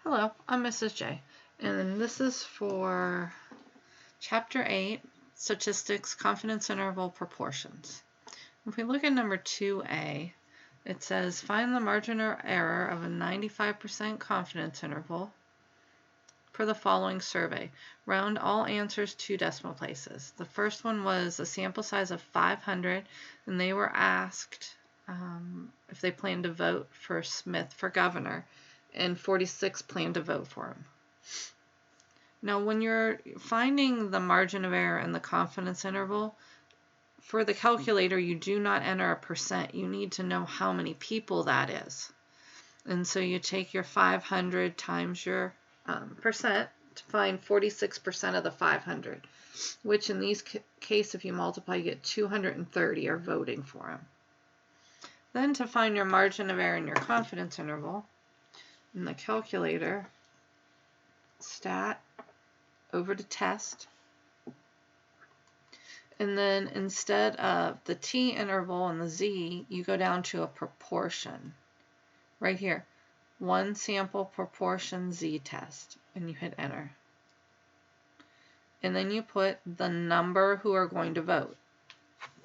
Hello, I'm Mrs. J, and this is for Chapter 8, Statistics, Confidence Interval, Proportions. If we look at number 2A, it says find the margin of error of a 95% confidence interval for the following survey. Round all answers 2 decimal places. The first one was a sample size of 500, and they were asked if they planned to vote for Smith for governor, and 46 planned to vote for him. Now, when you're finding the margin of error and the confidence interval, for the calculator, you do not enter a percent. You need to know how many people that is. And so you take your 500 times your percent to find 46% of the 500, which in these case, if you multiply, you get 230 are voting for him. Then to find your margin of error and your confidence interval, in the calculator, stat over to test, and then instead of the t interval and the z, you go down to a proportion right here, one sample proportion z test, and you hit enter, and then you put the number who are going to vote.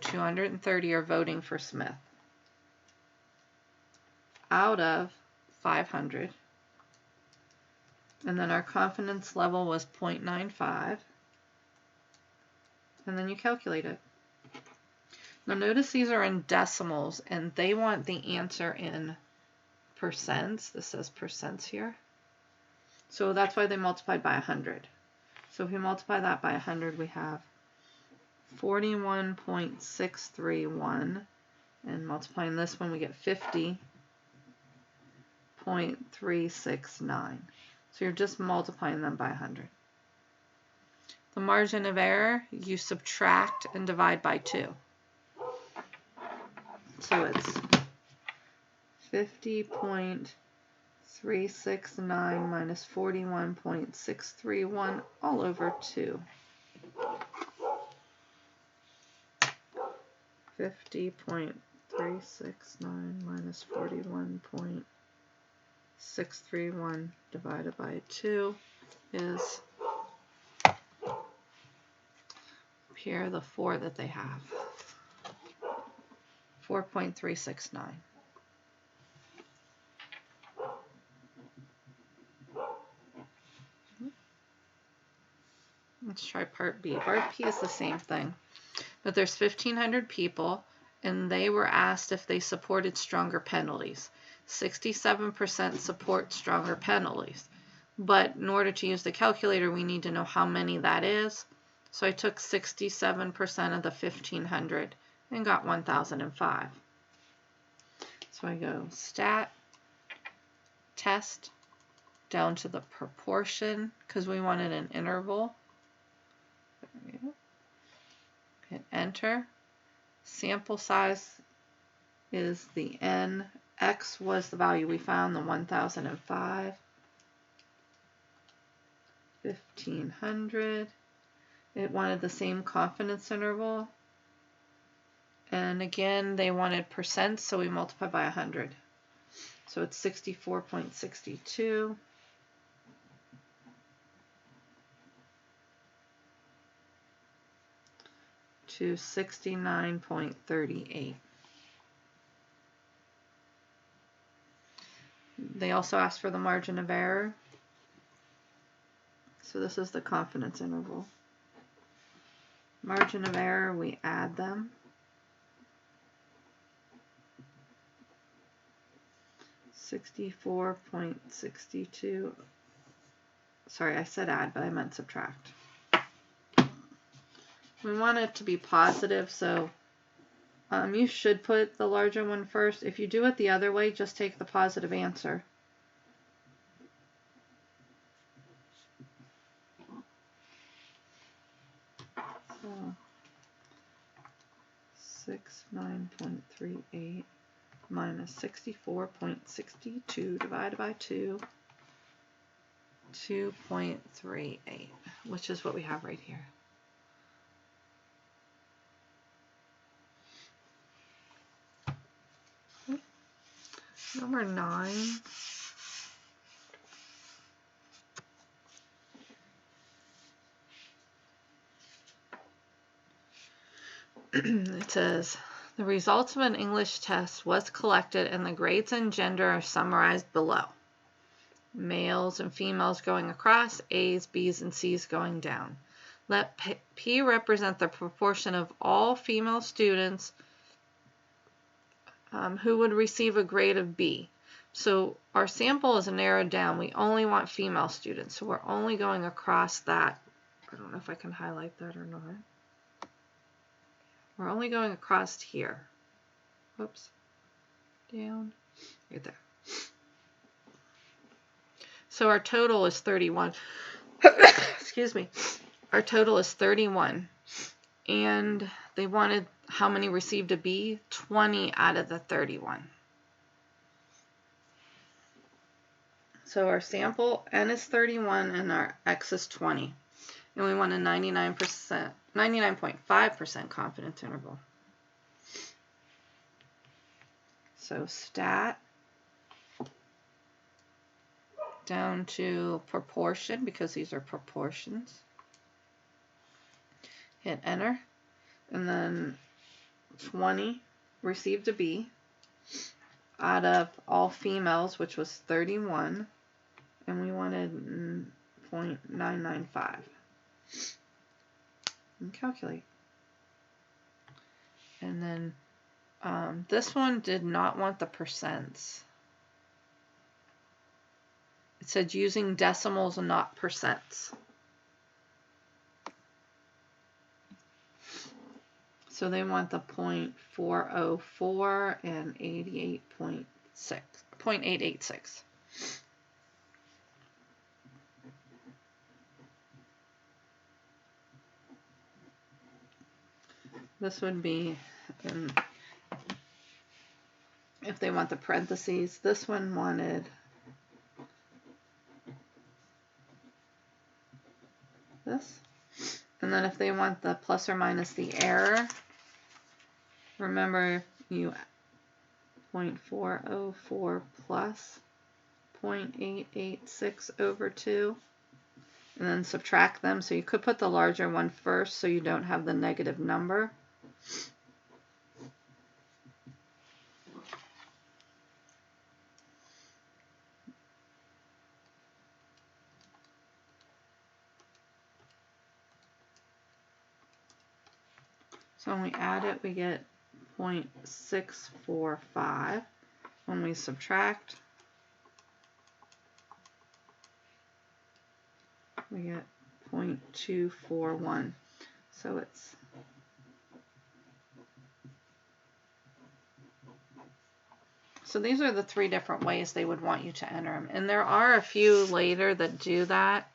230 are voting for Smith out of 500. And then our confidence level was 0.95. And then you calculate it. Now notice these are in decimals, and they want the answer in percents. This says percents here. So that's why they multiplied by 100. So if we multiply that by 100, we have 41.631. And multiplying this one, we get 50.369. So you're just multiplying them by 100. The margin of error, you subtract and divide by 2. So it's 50.369 minus 41.631 all over 2. 50.369 minus 41.631 divided by 2 is here the 4 that they have. 4.369. Let's try part B. Part B is the same thing, but there's 1,500 people, and they were asked if they supported stronger penalties. 67% support stronger penalties, but in order to use the calculator, we need to know how many that is. So I took 67% of the 1,500 and got 1,005. So I go stat, test, down to the proportion, because we wanted an interval. There we go. Hit enter. Sample size is the n. X was the value we found, the 1,005. 1,500. It wanted the same confidence interval. And again, they wanted percent, so we multiply by 100. So it's 64.62. To 69.38. They also asked for the margin of error. So this is the confidence interval. Margin of error, we add them. 64.62. Sorry, I said add, but I meant subtract. We want it to be positive, so you should put the larger one first. If you do it the other way, just take the positive answer. So 69.38 minus 64.62 divided by 2, 2.38, which is what we have right here. Number 9. it says, the results of an English test was collected and the grades and gender are summarized below. Males and females going across, A's, B's, and C's going down. Let P represent the proportion of all female students who would receive a grade of B. So our sample is narrowed down. We only want female students, so we're only going across that. I don't know if I can highlight that or not. We're only going across here. Whoops. Down. Right there. So our total is 31. Excuse me. Our total is 31. And they wanted how many received a B? 20 out of the 31. So our sample N is 31 and our X is 20. And we want a 99.5% confidence interval. So stat down to proportion, because these are proportions. Hit enter, and then 20 received a B out of all females, which was 31, and we wanted 0.995. And calculate. And then this one did not want the percents. It said using decimals and not percents. So they want the 0.404 and 0.886. This would be, if they want the parentheses, this one wanted this. And then if they want the plus or minus the error, remember you 0.404 plus 0.886 over 2, and then subtract them. So you could put the larger one first so you don't have the negative number. So when we add it, we get 0.645. When we subtract, we get 0.241. So it's these are the 3 different ways they would want you to enter them. And there are a few later that do that.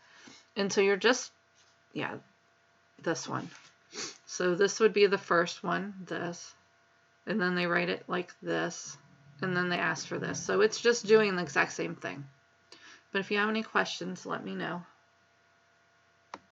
And so you're just, yeah, this one. So this would be the first one, this, and then they write it like this, and then they ask for this. So it's just doing the exact same thing. But if you have any questions, let me know.